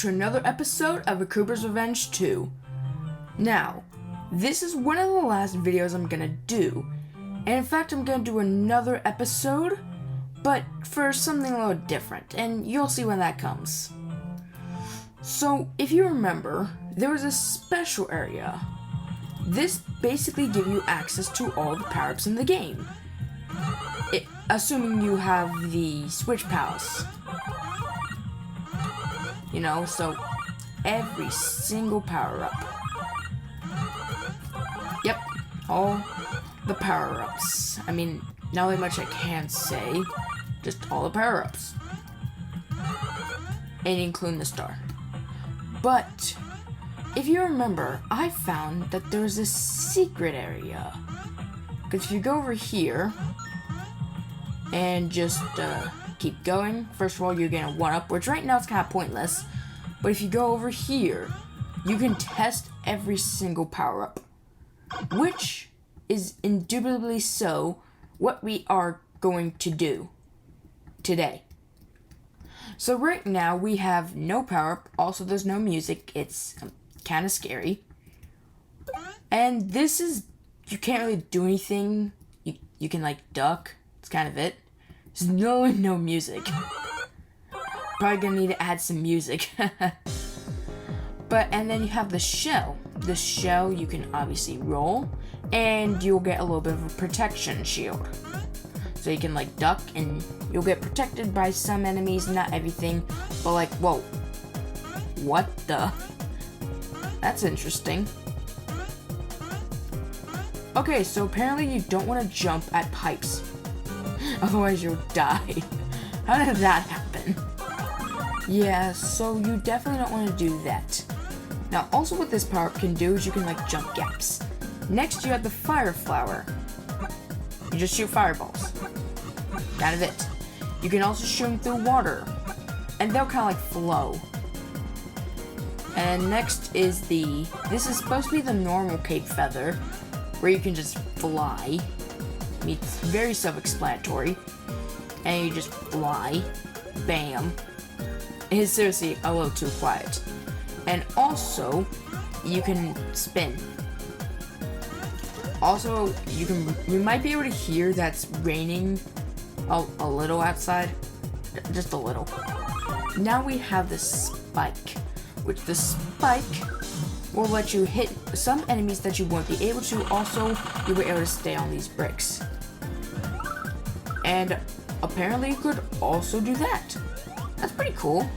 to another episode of A Koopa's Revenge 2. Now, this is one of the last videos I'm gonna do, and in fact I'm gonna do another episode, but for something a little different, and you'll see when that comes. So, if you remember, there was a special area. This basically gives you access to all the power-ups in the game. Assuming you have the Switch Palace. You know, so every single power-up. Yep, all the power-ups. I mean, not really much I can say, just all the power-ups. And including the star. But, if you remember, I found that there's this secret area. Because if you go over here, and just keep going, first of all, you're gonna 1-up, which right now is kind of pointless. But if you go over here, you can test every single power-up. Which is indubitably so what we are going to do today. So right now, we have no power-up, also there's no music, it's kind of scary. And this is, you can't really do anything, you can like duck, that's kind of it. There's no music. Probably gonna need to add some music. And then you have the shell. The shell you can obviously roll, and you'll get a little bit of a protection shield. So you can like duck, and you'll get protected by some enemies, not everything, but like, whoa. What the? That's interesting. Okay, so apparently you don't want to jump at pipes. Otherwise you'll die. How did that happen? Yeah, so you definitely don't want to do that. Now, also what this power-up can do is you can like jump gaps. Next, you have the fire flower. You just shoot fireballs. Kind of it. You can also shoot them through water, and they'll kind of like flow. And next is this is supposed to be the normal cape feather, where you can just fly. I mean, it's very self-explanatory. And you just fly. Bam. It's seriously a little too quiet. And also, you can spin. Also, you might be able to hear that's raining a little outside. Just a little. Now we have the spike. Which the spike will let you hit some enemies that you won't be able to. Also, you'll be able to stay on these bricks. And apparently you could also do that. That's pretty cool.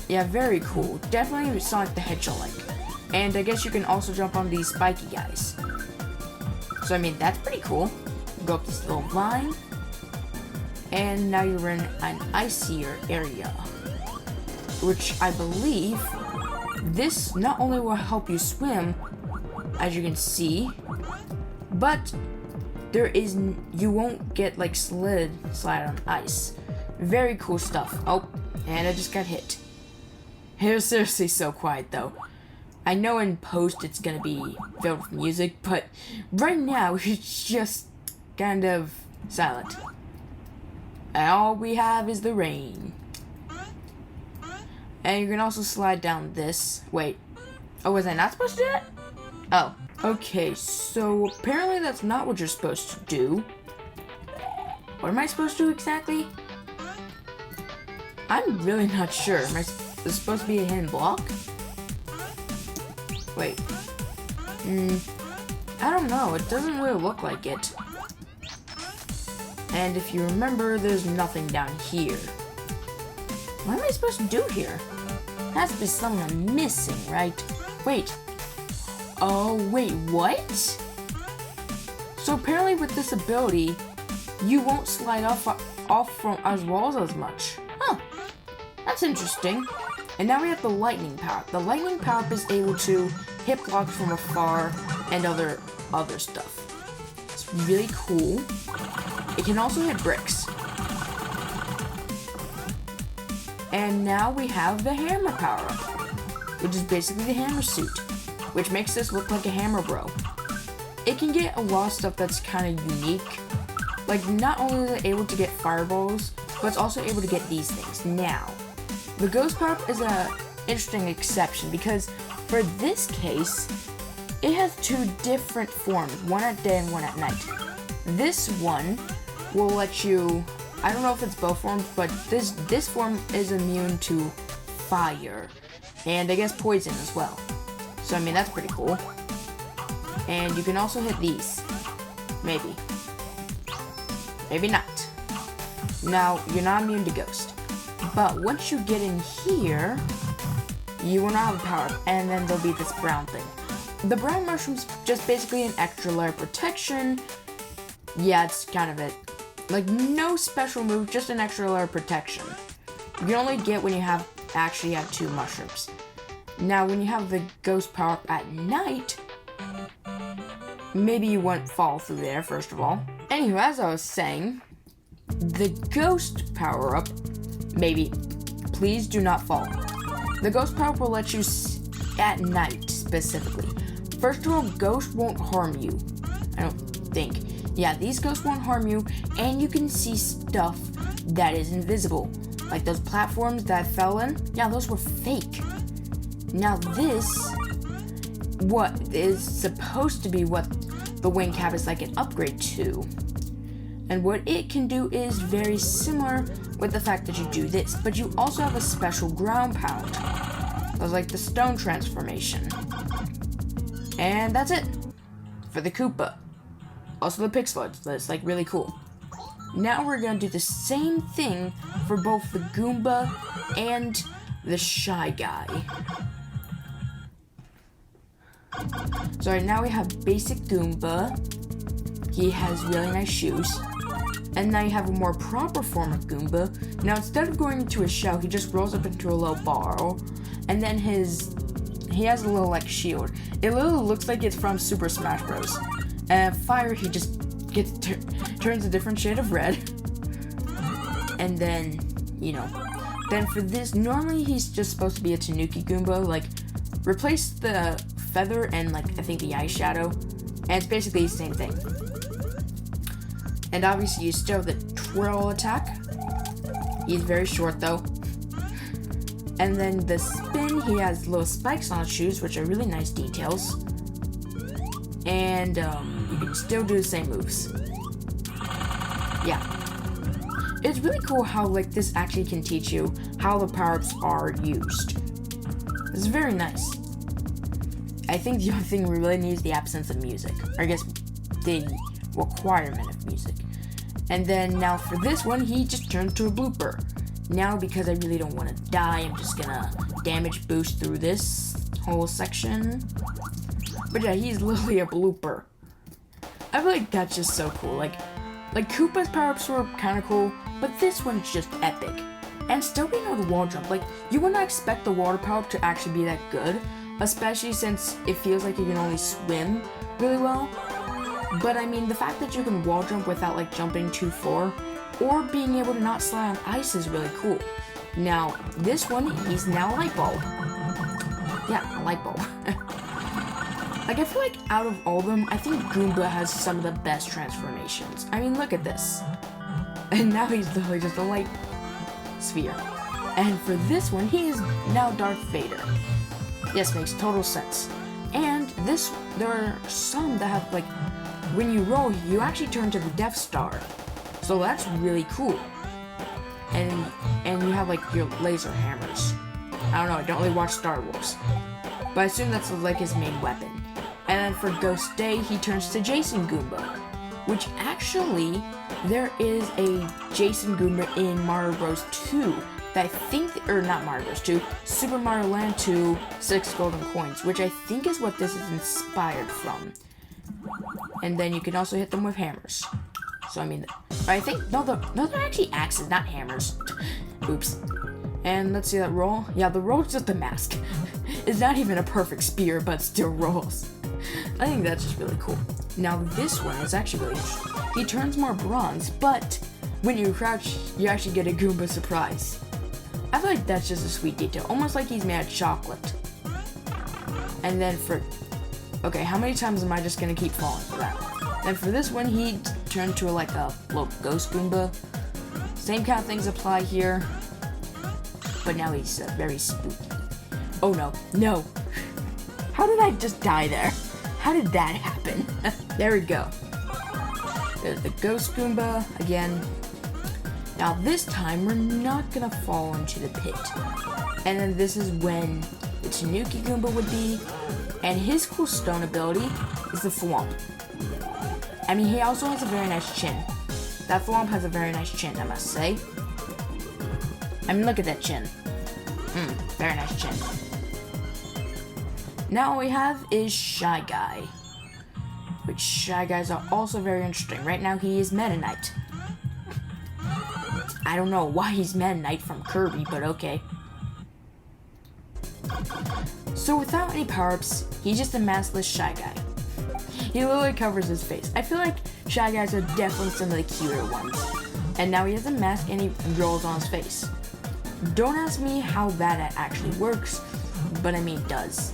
Yeah, very cool. Definitely Sonic the Hedgehog-like. And I guess you can also jump on these spiky guys. So I mean, that's pretty cool. Go up this little line. And now you're in an icier area. Which I believe this not only will help you swim, as you can see, but you won't get like slide on ice. Very cool stuff. Oh, and I just got hit. It was seriously so quiet though. I know in post it's gonna be filled with music, but right now it's just kind of silent. And all we have is the rain. And you can also slide down this. Wait. Oh, was I not supposed to do that? Oh. Okay, so apparently that's not what you're supposed to do. What am I supposed to do exactly? I'm really not sure. Am I supposed to be a hidden block? Wait. I don't know. It doesn't really look like it. And if you remember, there's nothing down here. What am I supposed to do here? Has to be something I'm missing, right? Wait. Oh, wait, what? So apparently with this ability, you won't slide off from as walls as much. Huh. That's interesting. And now we have the lightning power. The lightning power is able to hit blocks from afar and other stuff. It's really cool. It can also hit bricks. And now we have the hammer power-up, which is basically the hammer suit, which makes this look like a hammer bro. It can get a lot of stuff that's kind of unique. Like, not only is it able to get fireballs, but it's also able to get these things. Now, the ghost power-up is a interesting exception because for this case, it has two different forms, one at day and one at night. This one will let you, I don't know if it's both forms, but this form is immune to fire and I guess poison as well. So I mean, that's pretty cool. And you can also hit these. Maybe. Maybe not. Now, you're not immune to ghost. But once you get in here, you will not have a power-up, and then there'll be this brown thing. The brown mushroom's just basically an extra layer of protection. Yeah, it's kind of it. Like, no special move, just an extra layer of protection. You can only get when you actually have 2 mushrooms. Now, when you have the ghost power-up at night, maybe you won't fall through there, first of all. Anyway, as I was saying, the ghost power-up, maybe, please do not fall. The ghost power-up will let you at night, specifically. First of all, ghosts won't harm you. I don't think. Yeah, these ghosts won't harm you, and you can see stuff that is invisible. Like those platforms that I fell in, yeah, those were fake. Now this, what is supposed to be what the wing cap is like an upgrade to. And what it can do is very similar with the fact that you do this, but you also have a special ground pound. That's like the stone transformation. And that's it for the Koopa. Also the Pixeloids, that's like really cool. Now we're gonna do the same thing for both the Goomba and the Shy Guy. So right now we have basic Goomba. He has really nice shoes. And now you have a more proper form of Goomba. Now instead of going into a shell, he just rolls up into a little ball. And then he has a little like shield. It literally looks like it's from Super Smash Bros. And fire, he just turns a different shade of red. And then, you know. Then for this, normally he's just supposed to be a Tanuki Goomba. Like, replace the feather and like, I think the eyeshadow. And it's basically the same thing. And obviously you still have the twirl attack. He's very short though. And then the spin, he has little spikes on his shoes, which are really nice details. And you can still do the same moves. Yeah. It's really cool how like this actually can teach you how the power-ups are used. It's very nice. I think the only thing we really need is the absence of music. Or I guess the requirement of music. And then now for this one, he just turned to a blooper. Now because I really don't want to die, I'm just gonna damage boost through this whole section. But yeah, he's literally a blooper. I feel like that's just so cool. Like Koopa's power-ups were kind of cool, but this one's just epic. And still being able to wall jump. Like, you would not expect the water power-up to actually be that good, especially since it feels like you can only swim really well. But I mean, the fact that you can wall jump without like jumping too far, or being able to not slide on ice is really cool. Now, this one, he's now a light bulb. Yeah, a light bulb. Like, I feel like out of all of them, I think Goomba has some of the best transformations. I mean, look at this. And now he's literally just a light sphere. And for this one, he is now Darth Vader. Yes, makes total sense. And this, there are some that have like, when you roll, you actually turn to the Death Star. So that's really cool. And you have like your laser hammers. I don't know, I don't really watch Star Wars. But I assume that's like his main weapon. And then for Ghost Day, he turns to Jason Goomba. Which actually, there is a Jason Goomba in Mario Bros. 2. That I think, or not Mario Bros. 2, Super Mario Land 2, 6 Golden Coins. Which I think is what this is inspired from. And then you can also hit them with hammers. So I mean, I think, no, they're actually axes, not hammers. Oops. And let's see that roll. Yeah, the roll's just a mask. It's not even a perfect spear, but still rolls. I think that's just really cool. Now this one is actually really interesting. He turns more bronze, but when you crouch, you actually get a Goomba surprise. I feel like that's just a sweet detail, almost like he's made of chocolate. And then for, okay, how many times am I just gonna keep falling for that? Then for this one, he turned to like a little ghost Goomba. Same kind of things apply here. but now he's very spooky. Oh no, no. How did I just die there? How did that happen? There we go. There's the Ghost Goomba again. Now this time, we're not gonna fall into the pit. And then this is when the Tanuki Goomba would be. And his cool stone ability is the Thwomp. I mean, he also has a very nice chin. That Thwomp has a very nice chin, I must say. I mean, look at that chin. Very nice chin. Now all we have is Shy Guy. Which Shy Guys are also very interesting. Right now he is Meta Knight. I don't know why he's Meta Knight from Kirby, but okay. So without any power-ups, he's just a maskless Shy Guy. He literally covers his face. I feel like Shy Guys are definitely some of the cuter ones. And now he has a mask and he rolls on his face. Don't ask me how that actually works, but I mean it does.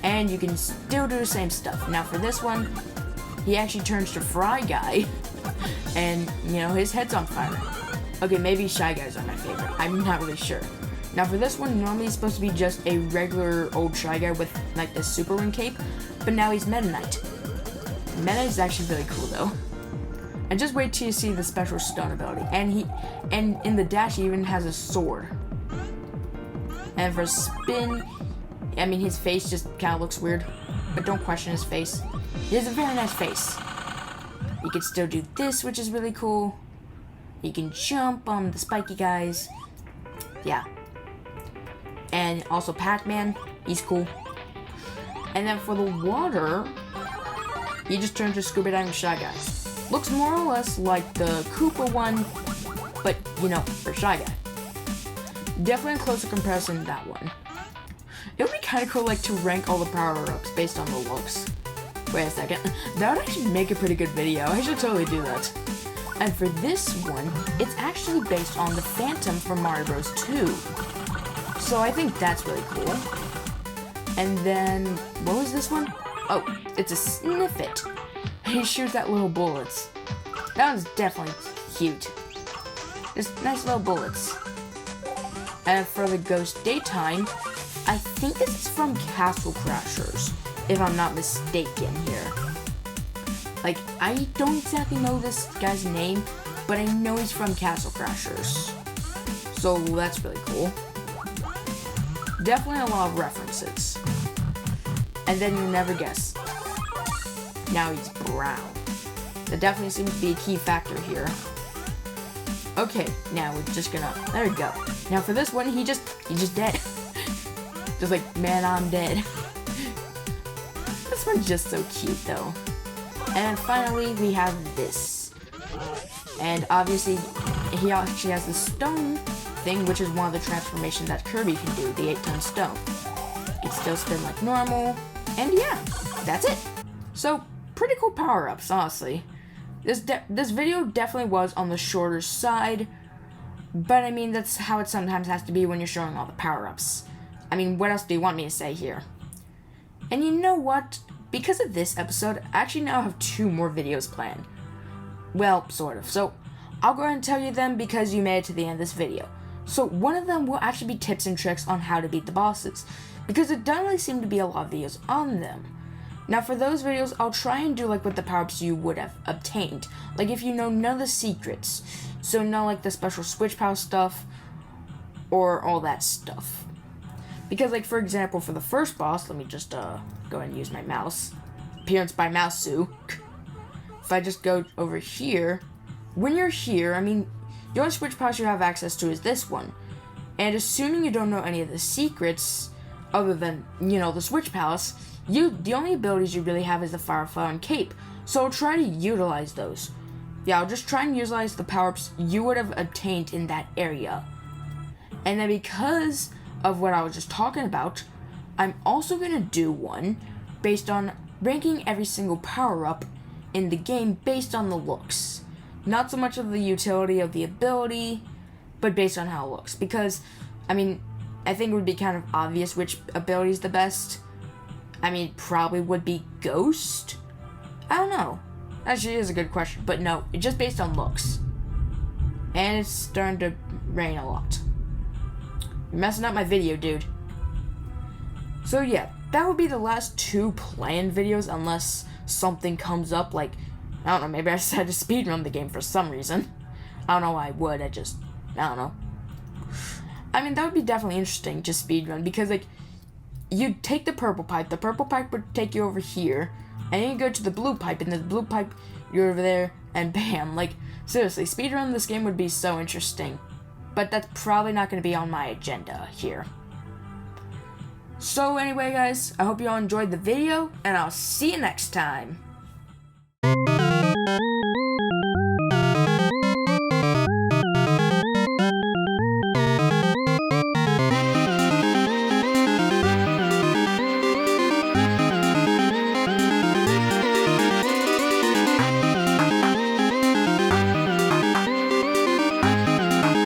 And you can still do the same stuff. Now for this one, he actually turns to Fry Guy, and you know, his head's on fire. Okay, maybe Shy Guys are my favorite. I'm not really sure. Now for this one, normally he's supposed to be just a regular old Shy Guy with like the Super Wing cape, but now he's Meta Knight. Meta is actually really cool though. And just wait till you see the special stone ability. And in the dash he even has a sword. And for spin, I mean his face just kind of looks weird, but don't question his face. He has a very nice face. You can still do this, which is really cool. You can jump on the spiky guys. Yeah. And also Pac-Man, he's cool. And then for the water, he just turns to Scuba Diving Shy Guy. Looks more or less like the Koopa one, but you know, for Shy Guy. Definitely a closer comparison to that one. It would be kind of cool like to rank all the power-ups based on the looks. Wait a second, that would actually make a pretty good video. I should totally do that. And for this one, it's actually based on the Phantom from Mario Bros. 2. So I think that's really cool. And then, what was this one? Oh, it's a Sniffit. He shoots out little bullets. That one's definitely cute. Just nice little bullets. And for the Ghost Daytime, I think this is from Castle Crashers, if I'm not mistaken here. Like, I don't exactly know this guy's name, but I know he's from Castle Crashers. So that's really cool. Definitely a lot of references. And then you'll never guess. Now he's brown. That definitely seems to be a key factor here. Okay, now we're just gonna, there we go. Now for this one, he just dead. Just like, man, I'm dead. This one's just so cute though. And then finally, we have this. And obviously, he actually has the stone thing, which is one of the transformations that Kirby can do, the 8-ton stone. It can still spin like normal, and yeah, that's it. So, pretty cool power-ups, honestly. This video definitely was on the shorter side, but I mean, that's how it sometimes has to be when you're showing all the power-ups. I mean, what else do you want me to say here? And you know what? Because of this episode, I actually now have 2 more videos planned. Well, sort of. So, I'll go ahead and tell you them because you made it to the end of this video. So, one of them will actually be tips and tricks on how to beat the bosses, because there doesn't really seem to be a lot of videos on them. Now, for those videos, I'll try and do like what the power-ups you would have obtained. Like if you know none of the secrets. So, not like the special switch power stuff, or all that stuff. Because, like, for example, for the first boss, let me just go ahead and use my mouse. Appearance by Mouseu. If I just go over here, when you're here, I mean, the only switch powers you have access to is this one. And assuming you don't know any of the secrets, other than, you know, the switch palace, the only abilities you really have is the Firefly and Cape. So I'll try to utilize those. Yeah, I'll just try and utilize the power-ups you would have obtained in that area. And then because of what I was just talking about, I'm also going to do one based on ranking every single power-up in the game based on the looks. Not so much of the utility of the ability, but based on how it looks. Because, I mean, I think it would be kind of obvious which ability is the best. I mean, probably would be Ghost? I don't know. Actually, is a good question, but no, it's just based on looks. And it's starting to rain a lot. You're messing up my video, dude. So yeah, that would be the last 2 planned videos unless something comes up, like, I don't know, maybe I decided to speedrun the game for some reason. I don't know why I would, I don't know. I mean, that would be definitely interesting, just speedrun, because, like, you'd take the purple pipe would take you over here, and then you go to the blue pipe, and the blue pipe, you're over there, and bam. Like, seriously, speedrun this game would be so interesting. But that's probably not going to be on my agenda here. So anyway, guys, I hope you all enjoyed the video, and I'll see you next time.